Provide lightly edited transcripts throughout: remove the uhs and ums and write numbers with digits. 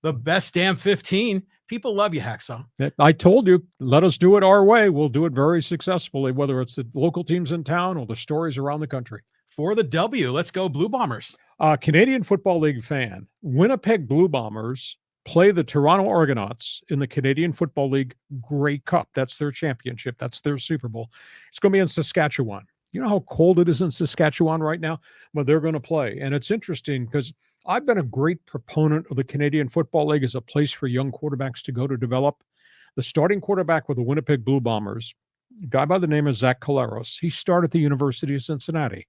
The best damn 15. People love you, Hacksaw. I told you, let us do it our way. We'll do it very successfully, whether it's the local teams in town or the stories around the country. For the W, let's go Blue Bombers. Canadian Football League fan. Winnipeg Blue Bombers play the Toronto Argonauts in the Canadian Football League Grey Cup. That's their championship. That's their Super Bowl. It's going to be in Saskatchewan. You know how cold it is in Saskatchewan right now? Well, they're going to play. And it's interesting because I've been a great proponent of the Canadian Football League as a place for young quarterbacks to go to develop. The starting quarterback with the Winnipeg Blue Bombers, a guy by the name of Zach Collaros, he started at the University of Cincinnati.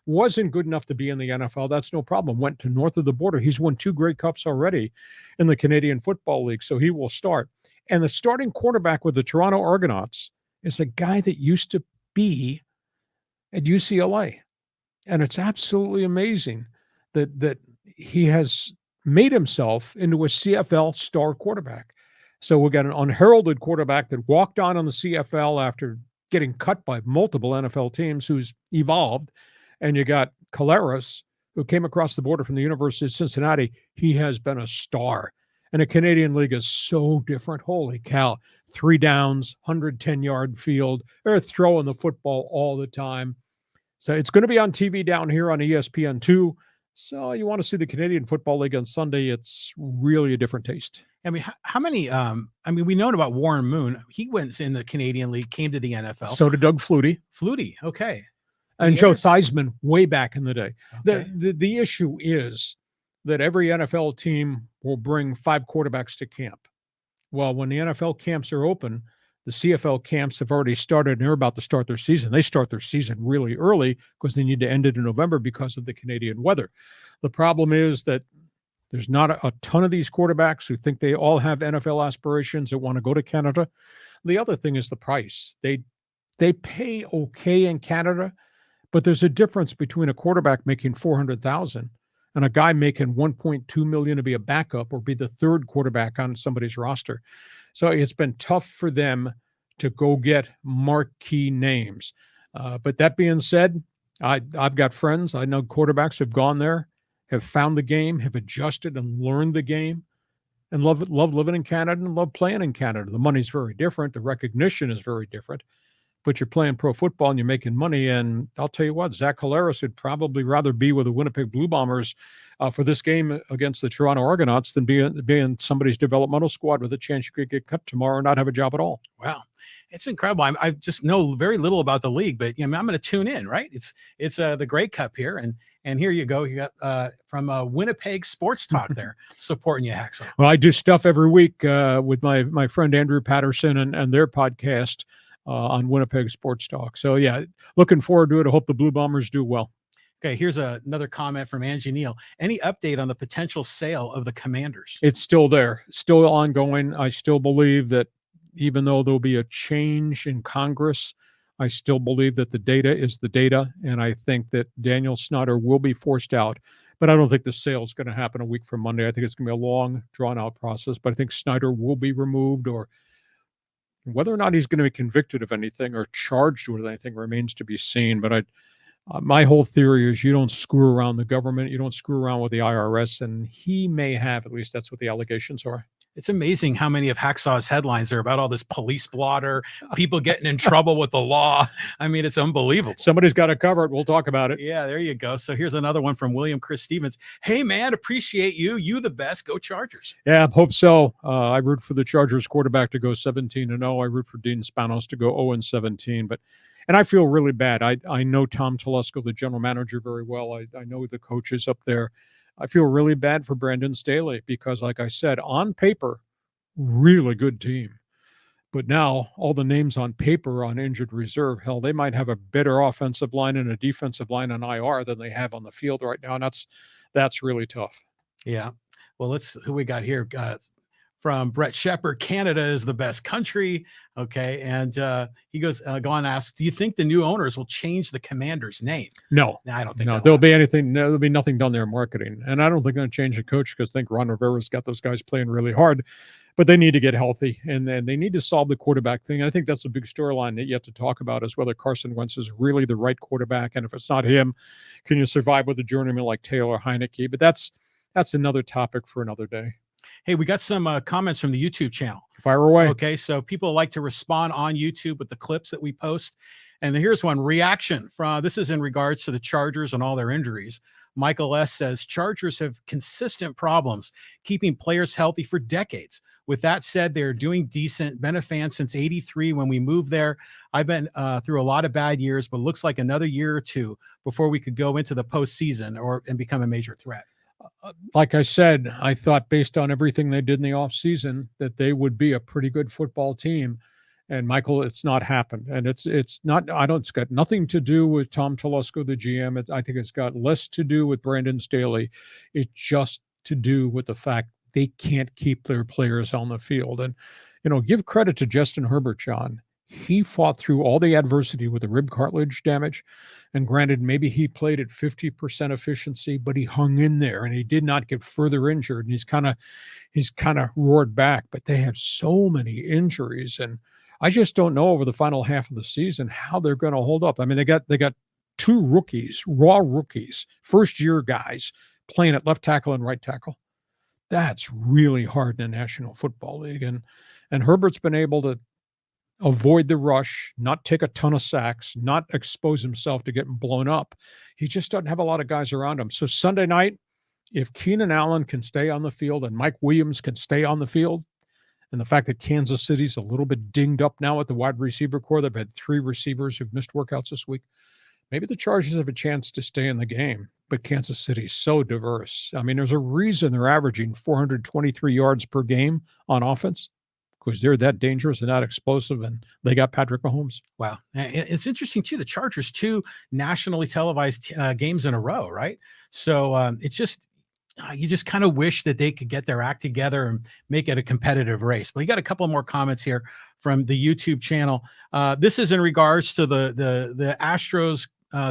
Wasn't good enough to be in the NFL. That's no problem. Went to north of the border. He's won 2 Grey Cups already in the Canadian Football League, so he will start. And the starting quarterback with the Toronto Argonauts is a guy that used to be at UCLA. And it's absolutely amazing that he has made himself into a CFL star quarterback. So we got an unheralded quarterback that walked on the CFL after getting cut by multiple NFL teams, who's evolved. And you got Collaros, who came across the border from the University of Cincinnati. He has been a star. And the Canadian League is so different. Holy cow. 3 downs, 110-yard field. They're throwing the football all the time. So it's going to be on TV down here on ESPN2. So you want to see the Canadian Football League on Sunday. It's really a different taste. I mean, how many, we know about Warren Moon. He went in the Canadian League, came to the NFL. So did Doug Flutie. Okay. And Joe Theismann way back in the day. Okay. The issue is that every NFL team will bring 5 quarterbacks to camp. Well, when the NFL camps are open, the CFL camps have already started and they're about to start their season. They start their season really early because they need to end it in November because of the Canadian weather. The problem is that there's not a ton of these quarterbacks who think they all have NFL aspirations that want to go to Canada. The other thing is the price. They pay okay in Canada, but there's a difference between a quarterback making $400,000 and a guy making $1.2 million to be a backup or be the 3rd quarterback on somebody's roster. So it's been tough for them to go get marquee names. But that being said, I've got friends. I know quarterbacks have gone there, have found the game, have adjusted and learned the game, and love living in Canada and love playing in Canada. The money's very different. The recognition is very different. But you're playing pro football and you're making money. And I'll tell you what, Zach Collaros would probably rather be with the Winnipeg Blue Bombers for this game against the Toronto Argonauts than be in somebody's developmental squad with a chance you could get cut tomorrow and not have a job at all. Wow. It's incredible. I just know very little about the league, but I'm going to tune in, right? It's the Grey Cup here. And here you go. You got from Winnipeg Sports Talk there supporting you, Hacksaw. Well, I do stuff every week with my friend Andrew Patterson and their podcast on Winnipeg Sports Talk. So, yeah, looking forward to it. I hope the Blue Bombers do well. Okay, here's another comment from Angie Neal. Any update on the potential sale of the Commanders? It's still there, still ongoing. I still believe that even though there'll be a change in Congress, I still believe that the data is the data, and I think that Daniel Snyder will be forced out. But I don't think the sale is going to happen a week from Monday. I think it's going to be a long, drawn-out process. But I think Snyder will be removed, or whether or not he's going to be convicted of anything or charged with anything remains to be seen. But my whole theory is you don't screw around the government. You don't screw around with the IRS. And he may have, at least that's what the allegations are. It's amazing how many of Hacksaw's headlines are about all this police blotter, people getting in trouble with the law. I mean, it's unbelievable. Somebody's got to cover it. We'll talk about it. Yeah, there you go. So here's another one from William Chris Stevens. Hey, man, appreciate you. You the best. Go Chargers. Yeah, hope so. I root for the Chargers quarterback to go 17-0. I root for Dean Spanos to go 0-17. And I feel really bad. I know Tom Telesco, the general manager, very well. I know the coaches up there. I feel really bad for Brandon Staley because, like I said, on paper, really good team. But now all the names on paper on injured reserve, hell, they might have a better offensive line and a defensive line on IR than they have on the field right now. And that's really tough. Yeah. Well, who we got here? From Brett Shepard, Canada is the best country. Okay. And he goes, go on and ask, do you think the new owners will change the Commander's name? No. I don't think there'll be nothing done there in marketing. And I don't think they're going to change the coach because I think Ron Rivera's got those guys playing really hard, but they need to get healthy and then they need to solve the quarterback thing. I think that's a big storyline that you have to talk about is whether Carson Wentz is really the right quarterback. And if it's not him, can you survive with a journeyman like Taylor Heineke? But that's another topic for another day. Hey, we got some comments from the YouTube channel. Fire away. Okay, so people like to respond on YouTube with the clips that we post. And here's one reaction from this is in regards to the Chargers and all their injuries. Michael S. says Chargers have consistent problems keeping players healthy for decades. With that said, they're doing decent. Been a fan since '83 when we moved there. I've been through a lot of bad years, but looks like another year or two before we could go into the postseason and become a major threat. Like I said, I thought based on everything they did in the offseason that they would be a pretty good football team. And Michael, it's not happened. And it's not, it's got nothing to do with Tom Telesco, the GM. I think it's got less to do with Brandon Staley. It's just to do with the fact they can't keep their players on the field. And, give credit to Justin Herbert, John. He fought through all the adversity with the rib cartilage damage. And granted, maybe he played at 50% efficiency, but he hung in there and he did not get further injured. And he's kind of roared back, but they have so many injuries. And I just don't know over the final half of the season how they're going to hold up. I mean, they got two rookies, raw rookies, first-year guys playing at left tackle and right tackle. That's really hard in the National Football League. And Herbert's been able to avoid the rush, not take a ton of sacks, not expose himself to getting blown up. He just doesn't have a lot of guys around him. So Sunday night, if Keenan Allen can stay on the field and Mike Williams can stay on the field, and the fact that Kansas City's a little bit dinged up now at the wide receiver core, they've had 3 receivers who've missed workouts this week. Maybe the Chargers have a chance to stay in the game, but Kansas City's so diverse. I mean, there's a reason they're averaging 423 yards per game on offense, because they're that dangerous and that explosive, and they got Patrick Mahomes. Wow. It's interesting, too. The Chargers, 2 nationally televised games in a row, right? So it's just, you just kind of wish that they could get their act together and make it a competitive race. But we got a couple more comments here from the YouTube channel. This is in regards to the Astros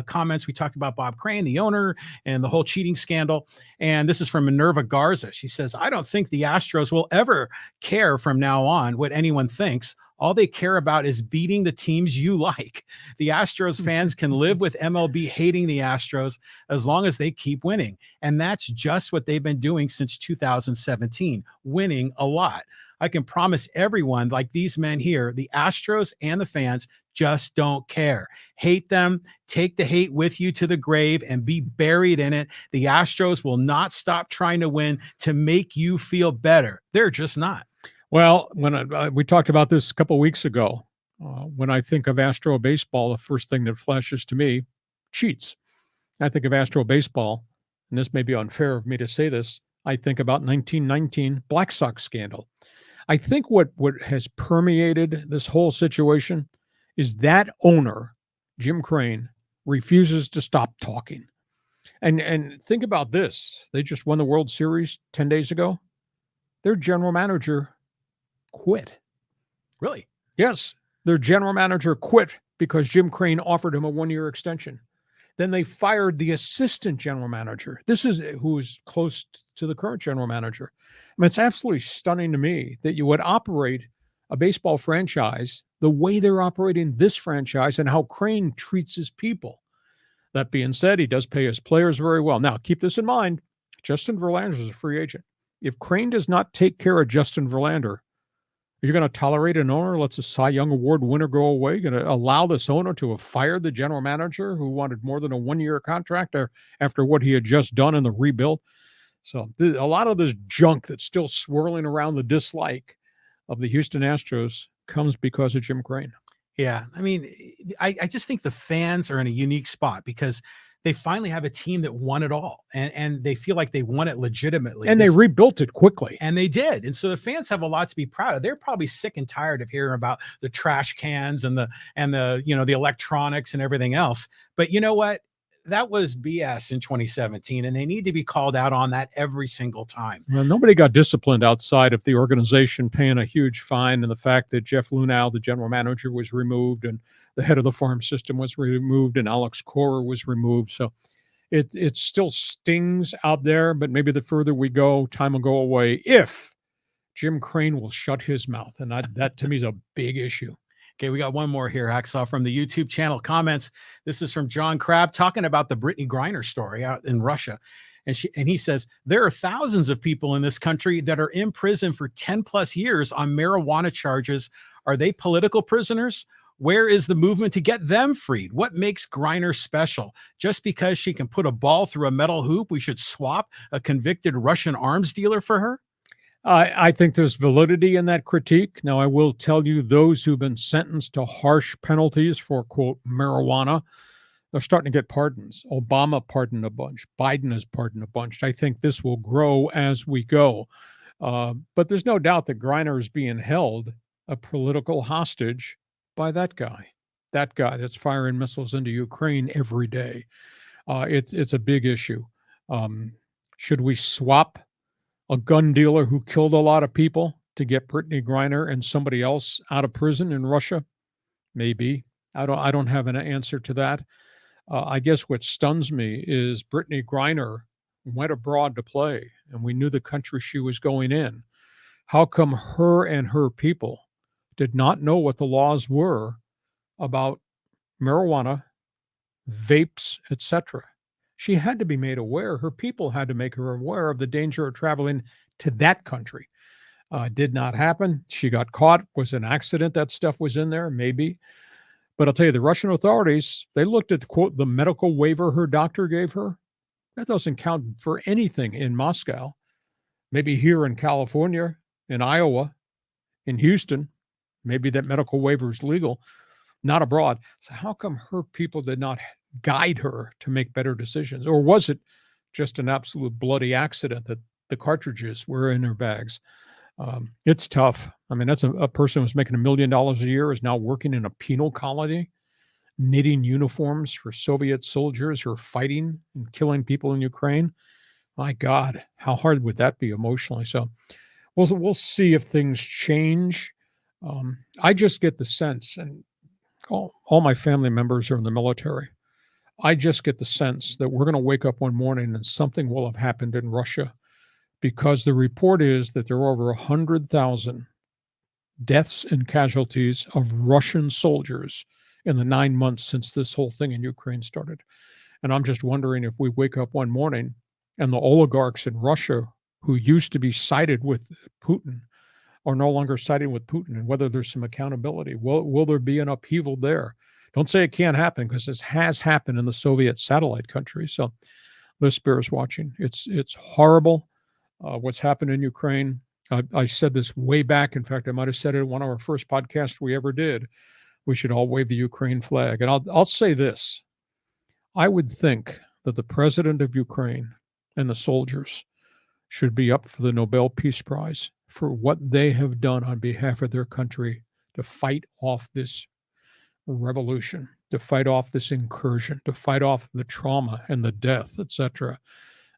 comments. We talked about Bob Crane, the owner, and the whole cheating scandal. And this is from Minerva Garza. She says, I don't think the Astros will ever care from now on what anyone thinks. All they care about is beating the teams you like. The Astros fans can live with MLB hating the Astros as long as they keep winning. And that's just what they've been doing since 2017, winning a lot. I can promise everyone, like these men here, the Astros and the fans just don't care. Hate them, take the hate with you to the grave and be buried in it. The Astros will not stop trying to win to make you feel better. They're just not. Well, when we talked about this a couple of weeks ago, when I think of Astro baseball, the first thing that flashes to me, cheats. I think of Astro baseball, and this may be unfair of me to say this, I think about 1919 Black Sox scandal. I think what has permeated this whole situation is that owner, Jim Crane, refuses to stop talking. And think about this. They just won the World Series 10 days ago. Their general manager quit. Really? Yes. Their general manager quit because Jim Crane offered him a 1-year extension. Then they fired the assistant general manager. This is who's close to the current general manager. I mean, it's absolutely stunning to me that you would operate a baseball franchise the way they're operating this franchise and how Crane treats his people. That being said, he does pay his players very well. Now, keep this in mind. Justin Verlander is a free agent. If Crane does not take care of Justin Verlander, you're going to tolerate an owner who lets a Cy Young Award winner go away? You're going to allow this owner to have fired the general manager who wanted more than a 1-year contract after what he had just done in the rebuild? So a lot of this junk that's still swirling around the dislike of the Houston Astros comes because of Jim Crane. Yeah. I mean, I just think the fans are in a unique spot because they finally have a team that won it all and they feel like they won it legitimately. And they rebuilt it quickly. And they did. And so the fans have a lot to be proud of. They're probably sick and tired of hearing about the trash cans and the the electronics and everything else. But you know what? That was BS in 2017, and they need to be called out on that every single time. Well, nobody got disciplined outside of the organization paying a huge fine and the fact that Jeff Luhnow, the general manager, was removed and the head of the farm system was removed and Alex Cora was removed. So it still stings out there, but maybe the further we go, time will go away if Jim Crane will shut his mouth. And that to me is a big issue. Okay, we got one more here, Hacksaw, from the YouTube channel comments. This is from John Crabb talking about the Brittany Griner story out in Russia. And he says, there are thousands of people in this country that are in prison for 10 plus years on marijuana charges. Are they political prisoners? Where is the movement to get them freed? What makes Griner special? Just because she can put a ball through a metal hoop, we should swap a convicted Russian arms dealer for her? I think there's validity in that critique. Now, I will tell you, those who've been sentenced to harsh penalties for, quote, marijuana, they're starting to get pardons. Obama pardoned a bunch. Biden has pardoned a bunch. I think this will grow as we go. But there's no doubt that Griner is being held a political hostage by that guy that's firing missiles into Ukraine every day. It's a big issue. Should we swap a gun dealer who killed a lot of people to get Brittany Griner and somebody else out of prison in Russia? Maybe. I don't have an answer to that. I guess what stuns me is Brittany Griner went abroad to play, and we knew the country she was going in. How come her and her people did not know what the laws were about marijuana, vapes, etc.? She had to be made aware. Her people had to make her aware of the danger of traveling to that country. Did not happen. She got caught. Was an accident that stuff was in there? Maybe. But I'll tell you, the Russian authorities, they looked at, quote, the medical waiver her doctor gave her. That doesn't count for anything in Moscow. Maybe here in California, in Iowa, in Houston, maybe that medical waiver is legal, not abroad. So how come her people did not guide her to make better decisions? Or was it just an absolute bloody accident that the cartridges were in her bags? It's tough. I mean, that's a person who's making $1 million a year is now working in a penal colony, knitting uniforms for Soviet soldiers who are fighting and killing people in Ukraine. My God, how hard would that be emotionally? So we'll see if things change. I just get the sense, and all my family members are in the military. I just get the sense that we're going to wake up one morning and something will have happened in Russia, because the report is that there are over 100,000 deaths and casualties of Russian soldiers in the 9 months since this whole thing in Ukraine started. And I'm just wondering if we wake up one morning and the oligarchs in Russia who used to be sided with Putin are no longer siding with Putin, and whether there's some accountability. Will there be an upheaval there? Don't say it can't happen, because this has happened in the Soviet satellite countries. So this bears watching. It's horrible what's happened in Ukraine. I said this way back. In fact, I might have said it in one of our first podcasts we ever did. We should all wave the Ukraine flag. And I'll say this. I would think that the president of Ukraine and the soldiers should be up for the Nobel Peace Prize for what they have done on behalf of their country to fight off this revolution, to fight off this incursion, to fight off the trauma and the death, etc.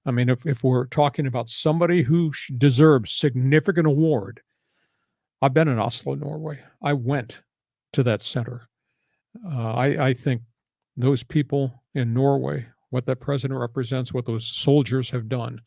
I mean, if we're talking about somebody who deserves significant award, I've been in Oslo, Norway. I went to that center. I think those people in Norway, what that president represents, what those soldiers have done,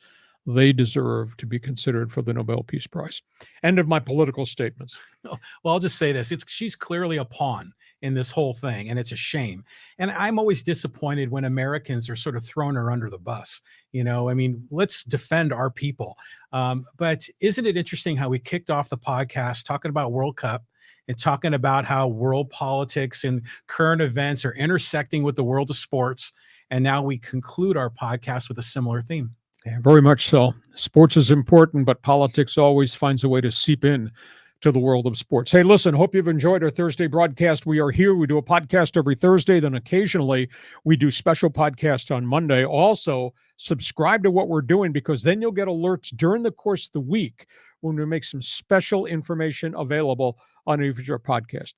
they deserve to be considered for the Nobel Peace Prize. End of my political statements. Well, I'll just say this. She's clearly a pawn in this whole thing, and it's a shame. And I'm always disappointed when Americans are sort of thrown her under the bus. I mean, let's defend our people. But isn't it interesting how we kicked off the podcast talking about World Cup and talking about how world politics and current events are intersecting with the world of sports, and now we conclude our podcast with a similar theme. Yeah, very much so. Sports is important, but politics always finds a way to seep in to the world of sports. Hey, listen, hope you've enjoyed our Thursday broadcast. We are here. We do a podcast every Thursday. Then occasionally we do special podcasts on Monday. Also, subscribe to what we're doing, because then you'll get alerts during the course of the week when we make some special information available on each of our podcasts.